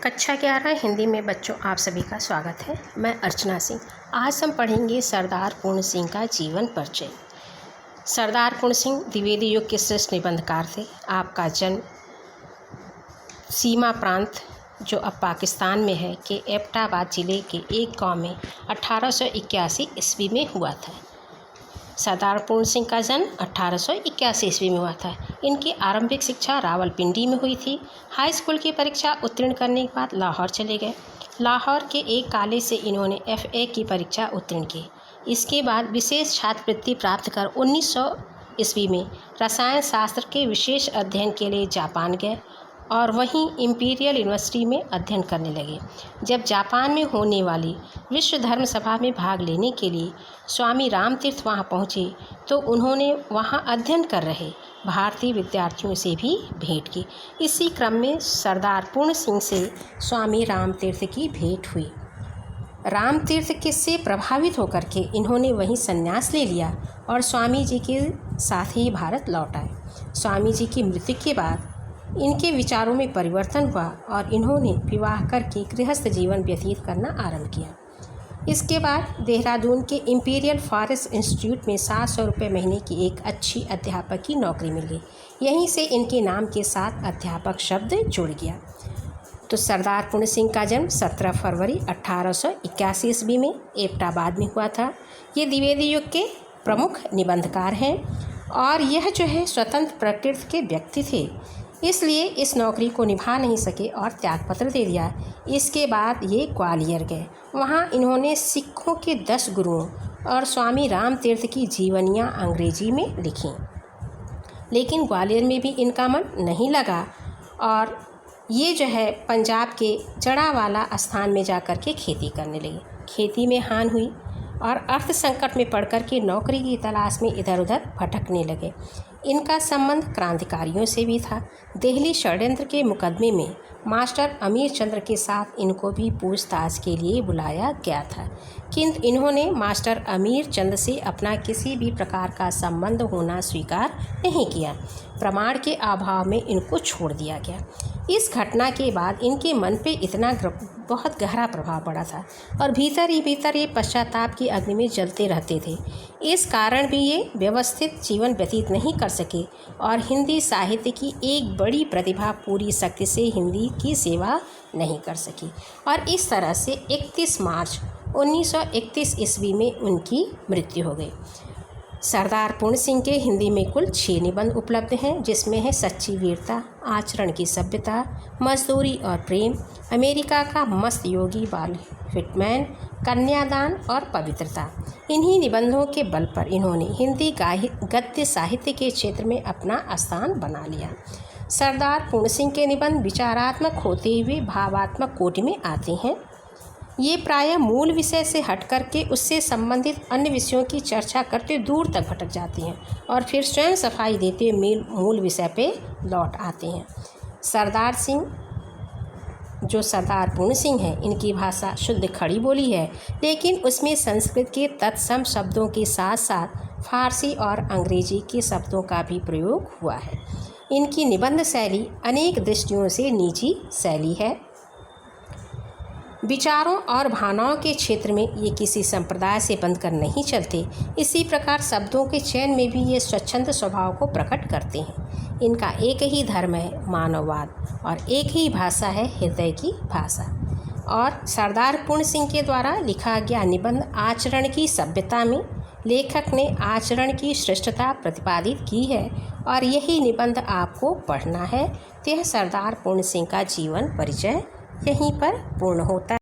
कक्षा 11 हिंदी में बच्चों आप सभी का स्वागत है। मैं अर्चना सिंह। आज हम पढ़ेंगे सरदार पूर्ण सिंह का जीवन परिचय। सरदार पूर्ण सिंह द्विवेदी युग के श्रेष्ठ निबंधकार थे। आपका जन्म सीमा प्रांत जो अब पाकिस्तान में है के एबटाबाद ज़िले के एक गांव में 1881 ईस्वी में हुआ था। सरदार पूर्ण सिंह का जन्म 1881 ईस्वी में हुआ था। इनकी आरंभिक शिक्षा रावलपिंडी में हुई थी। हाई स्कूल की परीक्षा उत्तीर्ण करने के बाद लाहौर चले गए। लाहौर के एक कॉलेज से इन्होंने FA की परीक्षा उत्तीर्ण की। इसके बाद विशेष छात्रवृत्ति प्राप्त कर 1900 ईस्वी में रसायन शास्त्र के विशेष अध्ययन के लिए जापान गए और वहीं इंपीरियल यूनिवर्सिटी में अध्ययन करने लगे। जब जापान में होने वाली विश्व धर्म सभा में भाग लेने के लिए स्वामी रामतीर्थ वहां पहुंचे तो उन्होंने वहां अध्ययन कर रहे भारतीय विद्यार्थियों से भी भेंट की। इसी क्रम में सरदार पूर्ण सिंह से स्वामी रामतीर्थ की भेंट हुई। रामतीर्थ किससे प्रभावित होकर के इन्होंने वहीं संन्यास ले लिया और स्वामी जी के साथ ही भारत लौट आए। स्वामी जी की मृत्यु के बाद इनके विचारों में परिवर्तन हुआ और इन्होंने विवाह करके गृहस्थ जीवन व्यतीत करना आरंभ किया। इसके बाद देहरादून के इंपीरियल फॉरेस्ट इंस्टीट्यूट में 700 रुपये महीने की एक अच्छी अध्यापक की नौकरी मिल गई। यहीं से इनके नाम के साथ अध्यापक शब्द जुड़ गया। तो सरदार पूर्ण सिंह का जन्म 17 फरवरी 1881 ईस्वी में एबटाबाद में हुआ था। ये द्विवेदी युग के प्रमुख निबंधकार हैं और यह जो है स्वतंत्र प्रकृति के व्यक्ति थे, इसलिए इस नौकरी को निभा नहीं सके और त्यागपत्र दे दिया। इसके बाद ये ग्वालियर गए। वहाँ इन्होंने सिखों के 10 गुरुओं और स्वामी रामतीर्थ की जीवनियाँ अंग्रेजी में लिखीं, लेकिन ग्वालियर में भी इनका मन नहीं लगा और ये जो है पंजाब के जड़ावाला स्थान में जाकर के खेती करने लगे। खेती में हानि हुई और अर्थ संकट में पड़कर के नौकरी की तलाश में इधर उधर भटकने लगे। इनका संबंध क्रांतिकारियों से भी था। दिल्ली षड्यंत्र के मुकदमे में मास्टर अमीर चंद्र के साथ इनको भी पूछताछ के लिए बुलाया गया था, किंतु इन्होंने मास्टर अमीर चंद्र से अपना किसी भी प्रकार का संबंध होना स्वीकार नहीं किया। प्रमाण के अभाव में इनको छोड़ दिया गया। इस घटना के बाद इनके मन पे इतना बहुत गहरा प्रभाव पड़ा था और भीतर ही भीतर ये पश्चाताप की अग्नि में जलते रहते थे। इस कारण भी ये व्यवस्थित जीवन व्यतीत नहीं कर सके और हिंदी साहित्य की एक बड़ी प्रतिभा पूरी शक्ति से हिंदी की सेवा नहीं कर सकी और इस तरह से 31 मार्च 1931 ईस्वी में उनकी मृत्यु हो गई। सरदार पूर्ण सिंह के हिंदी में कुल 6 निबंध उपलब्ध हैं, जिसमें है सच्ची वीरता, आचरण की सभ्यता, मजदूरी और प्रेम, अमेरिका का मस्त योगी बाल हिटमैन, कन्यादान और पवित्रता। इन्हीं निबंधों के बल पर इन्होंने हिंदी गद्य साहित्य के क्षेत्र में अपना स्थान बना लिया। सरदार पूर्ण सिंह के निबंध विचारात्मक होते हुए भावात्मक कोटि में आते हैं। ये प्रायः मूल विषय से हट करके उससे संबंधित अन्य विषयों की चर्चा करते दूर तक भटक जाती हैं और फिर स्वयं सफाई देते हुए मूल विषय पे लौट आते हैं। सरदार पूर्ण सिंह हैं, इनकी भाषा शुद्ध खड़ी बोली है, लेकिन उसमें संस्कृत के तत्सम शब्दों के साथ साथ फारसी और अंग्रेजी के शब्दों का भी प्रयोग हुआ है। इनकी निबंध शैली अनेक दृष्टियों से निजी शैली है। विचारों और भावनाओं के क्षेत्र में ये किसी संप्रदाय से बंधकर नहीं चलते। इसी प्रकार शब्दों के चयन में भी ये स्वच्छंद स्वभाव को प्रकट करते हैं। इनका एक ही धर्म है मानववाद और एक ही भाषा है हृदय की भाषा। और सरदार पूर्ण सिंह के द्वारा लिखा गया निबंध आचरण की सभ्यता में लेखक ने आचरण की श्रेष्ठता प्रतिपादित की है और यही निबंध आपको पढ़ना है। तो यह सरदार पूर्ण सिंह का जीवन परिचय यहीं पर पूर्ण होता है।